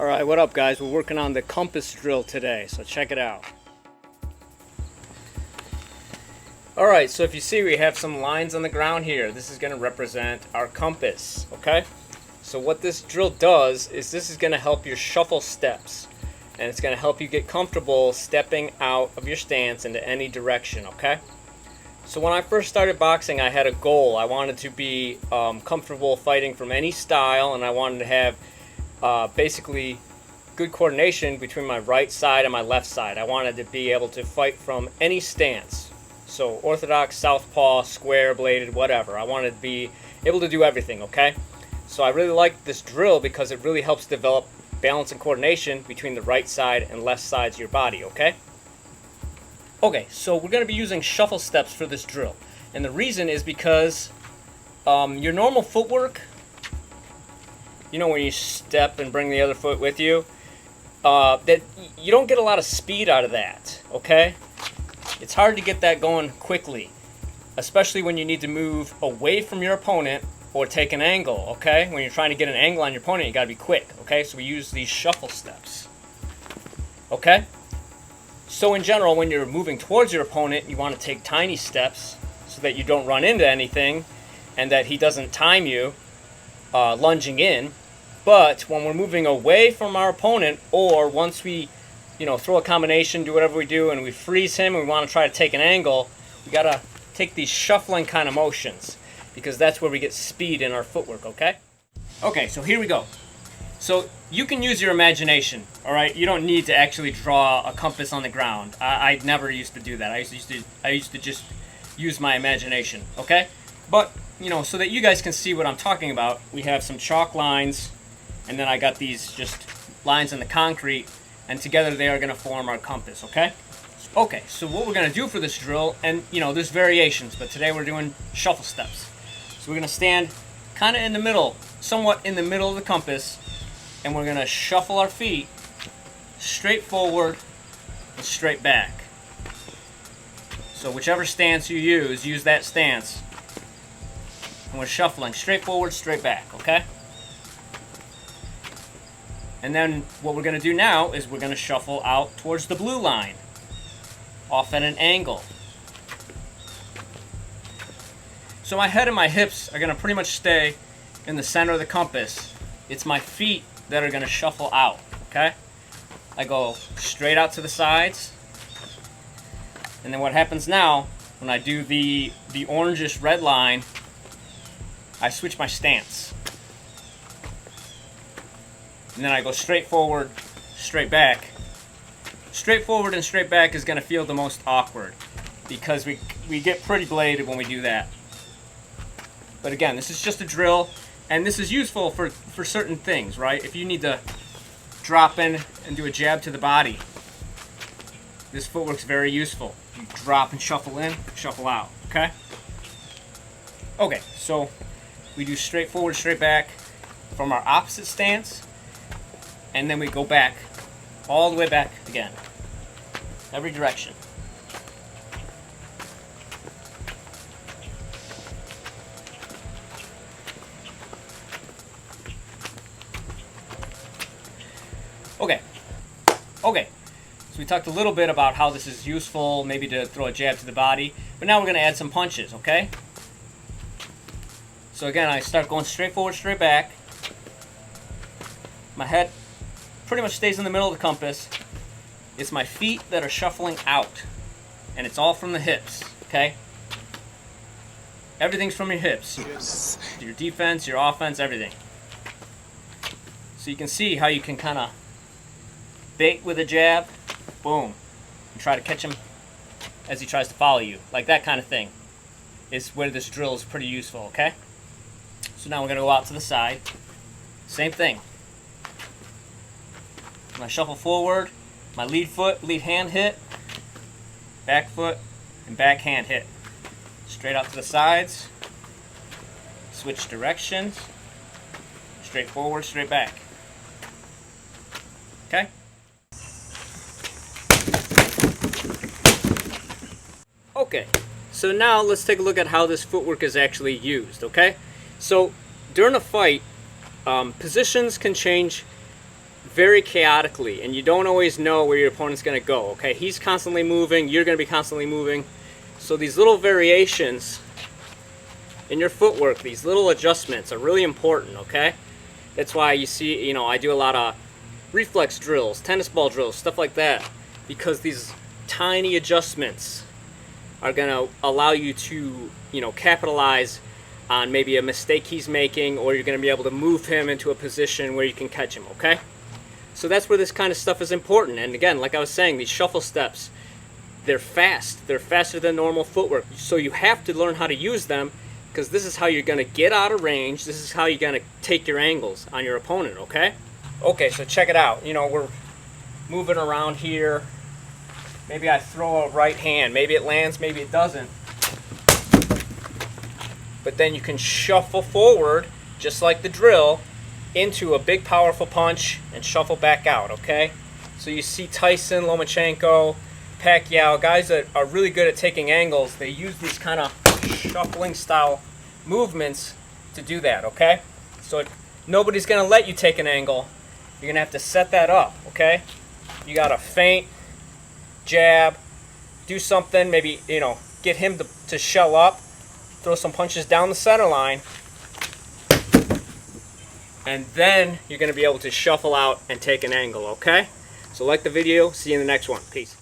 Alright, what up guys? We're working on the compass drill today, so check it out. Alright, so if you see we have some lines on the ground here. This is going to represent our compass, okay? So what this drill does is this is going to help your shuffle steps. And it's going to help you get comfortable stepping out of your stance into any direction, okay? So when I first started boxing, I had a goal. I wanted to be comfortable fighting from any style, and I wanted to have basically good coordination between my right side and my left side. I wanted to be able to fight from any stance. So orthodox, southpaw, square, bladed, whatever. I wanted to be able to do everything, okay? So I really like this drill because it really helps develop balance and coordination between the right side and left sides of your body, okay? Okay, so we're going to be using shuffle steps for this drill. And the reason is because your normal footwork, you know, when you step and bring the other foot with you, that you don't get a lot of speed out of that, okay? It's hard to get that going quickly, especially when you need to move away from your opponent or take an angle, okay? When you're trying to get an angle on your opponent, you gotta be quick, okay? So we use these shuffle steps, okay? So in general, when you're moving towards your opponent, you want to take tiny steps so that you don't run into anything and that he doesn't time you lunging in. But when we're moving away from our opponent, or once we, you know, throw a combination, do whatever we do, and we freeze him and we want to try to take an angle, we got to take these shuffling kind of motions because that's where we get speed in our footwork, okay? Okay, so here we go. So you can use your imagination, all right? You don't need to actually draw a compass on the ground. I never used to do that. I used to just use my imagination, okay? But, you know, so that you guys can see what I'm talking about, we have some chalk lines, and then I got these just lines in the concrete, and together they are going to form our compass, okay? Okay, so what we're going to do for this drill, and, you know, there's variations, but today we're doing shuffle steps. So we're going to stand kind of in the middle, somewhat in the middle of the compass, and we're going to shuffle our feet straight forward and straight back. So whichever stance you use that stance. And we're shuffling straight forward, straight back, okay? And then what we're going to do now is we're going to shuffle out towards the blue line, off at an angle. So my head and my hips are going to pretty much stay in the center of the compass. It's my feet that are going to shuffle out, okay? I go straight out to the sides. And then what happens now, when I do the orangish red line, I switch my stance. And then I go straight forward, straight back. Straight forward and straight back is going to feel the most awkward because we get pretty bladed when we do that. But again, this is just a drill, and this is useful for certain things, right? If you need to drop in and do a jab to the body, this footwork's very useful. You drop and shuffle in, shuffle out, okay? Okay, so we do straight forward, straight back from our opposite stance, and then we go back, all the way back again, every direction. Okay, so we talked a little bit about how this is useful, maybe to throw a jab to the body, but now we're going to add some punches, okay? So again, I start going straight forward, straight back. My head pretty much stays in the middle of the compass. It's my feet that are shuffling out, and it's all from the hips, okay? Everything's from your hips. Your defense, your offense, everything. So you can see how you can kind of bait with a jab, boom, and try to catch him as he tries to follow you. Like that kind of thing is where this drill is pretty useful, okay? So now we're going to go out to the side. Same thing. When I shuffle forward, my lead foot, lead hand hit, back foot, and back hand hit. Straight out to the sides, switch directions, straight forward, straight back. Okay? Okay, so now let's take a look at how this footwork is actually used, okay? So during a fight, positions can change very chaotically, and you don't always know where your opponent's going to go. Okay, he's constantly moving, you're going to be constantly moving. So these little variations in your footwork, these little adjustments are really important. Okay, that's why you see, you know, I do a lot of reflex drills, tennis ball drills, stuff like that, because these tiny adjustments are going to allow you to, you know, capitalize on maybe a mistake he's making, or you're going to be able to move him into a position where you can catch him. Okay, so that's where this kind of stuff is important. And again, like I was saying, these shuffle steps, they're fast. They're faster than normal footwork. So you have to learn how to use them, because this is how you're going to get out of range. This is how you're going to take your angles on your opponent. Okay, so check it out. You know, we're moving around here. Maybe I throw a right hand. Maybe it lands, maybe it doesn't. But then you can shuffle forward, just like the drill, into a big powerful punch and shuffle back out. Okay, so you see Tyson, Lomachenko, Pacquiao, guys that are really good at taking angles, they use these kind of shuffling style movements to do that. Okay, so nobody's going to let you take an angle. You're going to have to set that up. Okay, you got to feint, jab, do something, maybe, you know, get him to shell up, throw some punches down the center line, and then you're going to be able to shuffle out and take an angle. Okay, so like the video, see you in the next one. Peace.